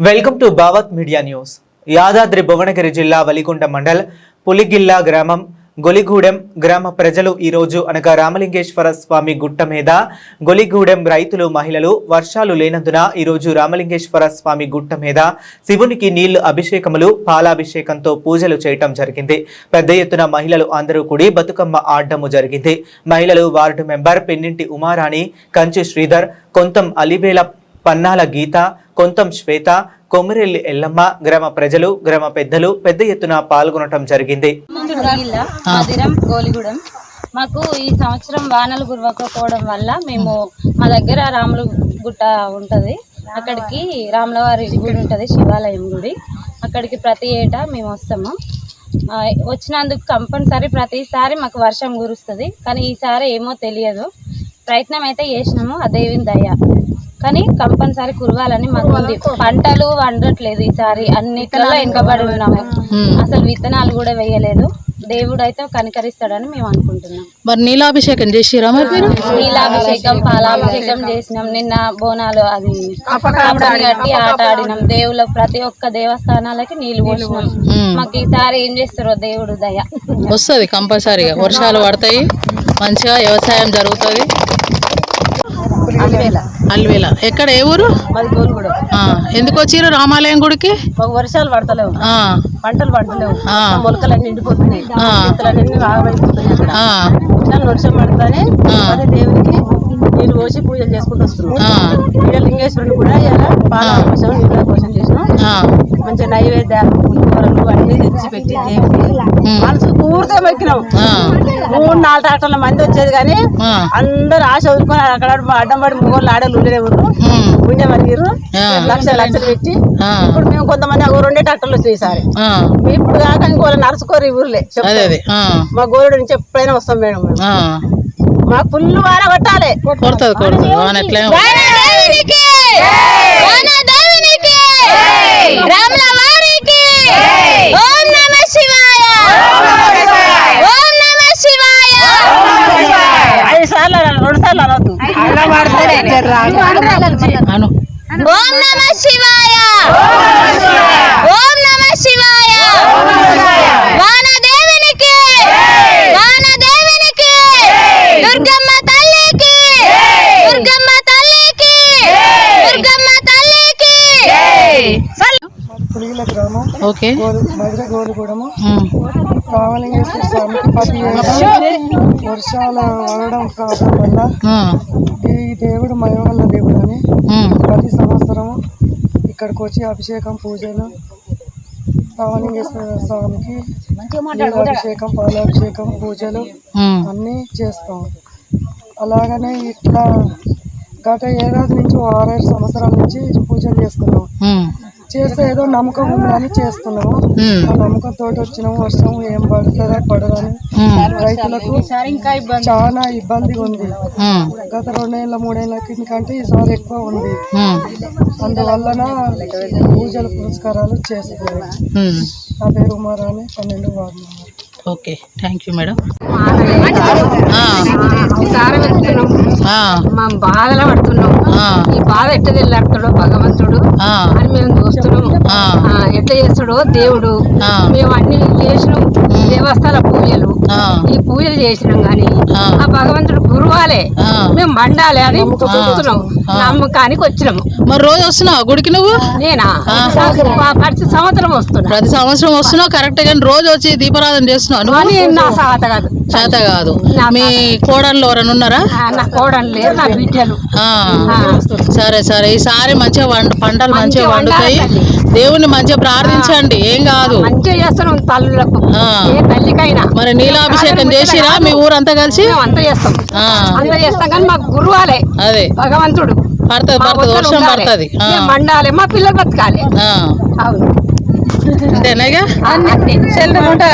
Welcome to Bhavat media news. Yadadri Bhuvanagiri జిల్లా వలిగొండ మండల్ పులిగిల్లా గ్రామం గొలిగూడెం గ్రామ ప్రజలు ఈ రోజు అనగా రామలింగేశ్వర స్వామి గుట్ట మీద గొలిగూడెం రైతులు మహిళలు వర్షాలు లేనందున ఈ రోజు రామలింగేశ్వర స్వామి గుట్ట మీద శివునికి నీళ్లు అభిషేకములు పాలాభిషేకంతో పూజలు చేయటం జరిగింది. పెద్ద ఎత్తున మహిళలు అందరూ కూడి బతుకమ్మ ఆడటము జరిగింది. మహిళలు వార్డు మెంబర్ పెన్నింటి ఉమారాణి, కంచి శ్రీధర్, కొంతం అలివేల పన్నాల గీత, కొంతం శ్వేత, కొమిరెల్లి ఎల్లమ్మ, గ్రామ ప్రజలు గ్రామ పెద్దలు పెద్ద ఎత్తున పాల్గొనడం జరిగింది. మాకు ఈ సంవత్సరం వానలు కురవకపోవడం వల్ల మేము మా దగ్గర రాముల గుట్ట ఉంటది, అక్కడికి రాములవారి గుడి ఉంటది, శివాలయం గుడి. అక్కడికి ప్రతి ఏటా మేము వస్తాము. వచ్చినందుకు కంపల్సరీ ప్రతిసారి మాకు వర్షం కురుస్తుంది, కానీ ఈసారి ఏమో తెలియదు. ప్రయత్నం అయితే చేసినాము, ఆ దేవుని దయ. కానీ కంపల్సరీ కురవాలని మాకు ఉంది. పంటలు వండట్లేదు ఈసారి, అన్నిట్లో వెనుకబడి ఉన్నాము. అసలు విత్తనాలు కూడా వేయలేదు. దేవుడు అయితే కనికరిస్తాడని మేము అనుకుంటున్నాం. మరి నీలాభిషేకం చేసిరా? మరి నీలాభిషేకం, పాలాభిషేకం చేసినాం. నిన్న బోనాలు అది కట్టి ఆట ఆడినాం. దేవుళ్ళ ప్రతి ఒక్క దేవస్థానాలకి నీళ్లు పోసినాం. మాకు ఈసారి ఏం చేస్తారో దేవుడు దయ. వస్తుంది కంపల్సరీగా, వర్షాలు పడతాయి, మంచిగా వ్యవసాయం జరుగుతుంది. అల్వేల ఎక్కడ, ఏ ఊరు? ఎందుకు వచ్చిర్రు రామాలయం గుడికి? వర్షాలు పడతలేవు, పంటలు పడతలేవు, మొలకలన్నీ నిండిపోతున్నాయి, వర్షం పడతానే దేవునికి నీళ్ళు పోసి పూజలు చేసుకుంటూ వస్తున్నాం. లింగేశ్వరుని కూడా ఇలా పాల కోసం నీళ్ళ కోసం చేసినాం. మంచిగా నైవేద్యాలు కూరలు అన్ని తెచ్చి పెట్టి దేవుడికి మనసు పూర్తిగా మొక్కినాం. 3-4 ట్రాక్టర్ల మంది వచ్చేది, కానీ అందరు ఆశ వదులుకొని అక్కడ అడ్డం పడి మూగోళ్ళు ఆడలు ఉండేవారు, ఉండేవారు. లక్షలు పెట్టి ఇప్పుడు మేము కొంతమంది 2 ట్రాక్టర్లు వచ్చాయి ఈసారి. ఇప్పుడు కాక ఇంకో నడుచుకోరు ఈ ఊర్లే. మా గోరుడు నుంచి ఎప్పుడైనా వస్తాం మేడం. మాకు ఫుల్ వాన కొట్టాలి. పులిగిల గ్రామం గోలిగూడెము రామలింగేశ్వర స్వామికి ప్రతి వర్షాలు పడడం కావడం వల్ల ఈ దేవుడు మహిమగల దేవుడు అని ప్రతి సంవత్సరం ఇక్కడికి వచ్చి అభిషేకం, పూజలు, రామలింగేశ్వర స్వామికి అభిషేకం, పాలాభిషేకం, పూజలు అన్నీ చేస్తాం. అలాగనే ఇట్లా గత ఏడాది నుంచి 6-5 సంవత్సరాల నుంచి పూజలు చేస్తున్నాం. చేస్తే ఏదో నమ్మకం ఉందని చేస్తున్నాము. ఆ నమ్మకంతో వచ్చినాము. వర్షం ఏం పడుతుందా పడదని రైతులకు చాలా ఇబ్బందిగా ఉంది. గత 2-3 ఏళ్ళ కంటే ఈసారి ఎక్కువ ఉంది. అందువలన పూజలు పురస్కారాలు చేస్తున్నాము. నా పేరు Uma Rani, 12 ward. Okay, thank you madam. మేము బాధలో పడుతున్నాం. ఈ బాధ ఎట్లా తెల్లాడుతాడో భగవంతుడు అని మేము చూస్తున్నాము. ఎట్లా చేస్తాడో దేవుడు. మేము అన్ని చేసినాం, దేవస్థాన పూజలు, ఈ పూజలు చేసినాం. గాని ఆ భగవంతుడు గురువాలే, మేము బండాలి అని చూస్తున్నాం. నమ్మకానికి వచ్చినాము. మరి రోజు వస్తున్నావు గుడికి నువ్వు? నేనా ప్రతి సంవత్సరం వస్తున్నా. ప్రతి సంవత్సరం వస్తున్నావు కరెక్ట్, కానీ రోజు వచ్చి దీపారాధన చేస్తున్నావు? నా సాత కాదు, చేత కాదు. మీ కోడళ్ళు ఎవరైనా ఉన్నారా? నా కోడలు లేదు, నా బిడ్డలు. సరే సరే, ఈసారి మంచిగా పంటలు మంచిగా వండుతాయి. దేవుణ్ణి మంచిగా ప్రార్థించండి, ఏం కాదు. మంచిగా చేస్తున్నాం తల్లులకు, ఏ తల్లికైనా. మరి నీలాభిషేకం చేసిరా మీ ఊరంతా కలిసి? అంతా చేస్తాం, అంతా చేస్తాం. కానీ మాకు గురువాలే, అదే భగవంతుడు. పడుతుంది, వర్షం పడుతుంది, మండాలి, మా పిల్లలు బతకాలి. అవును, అంతేనా? అంతే.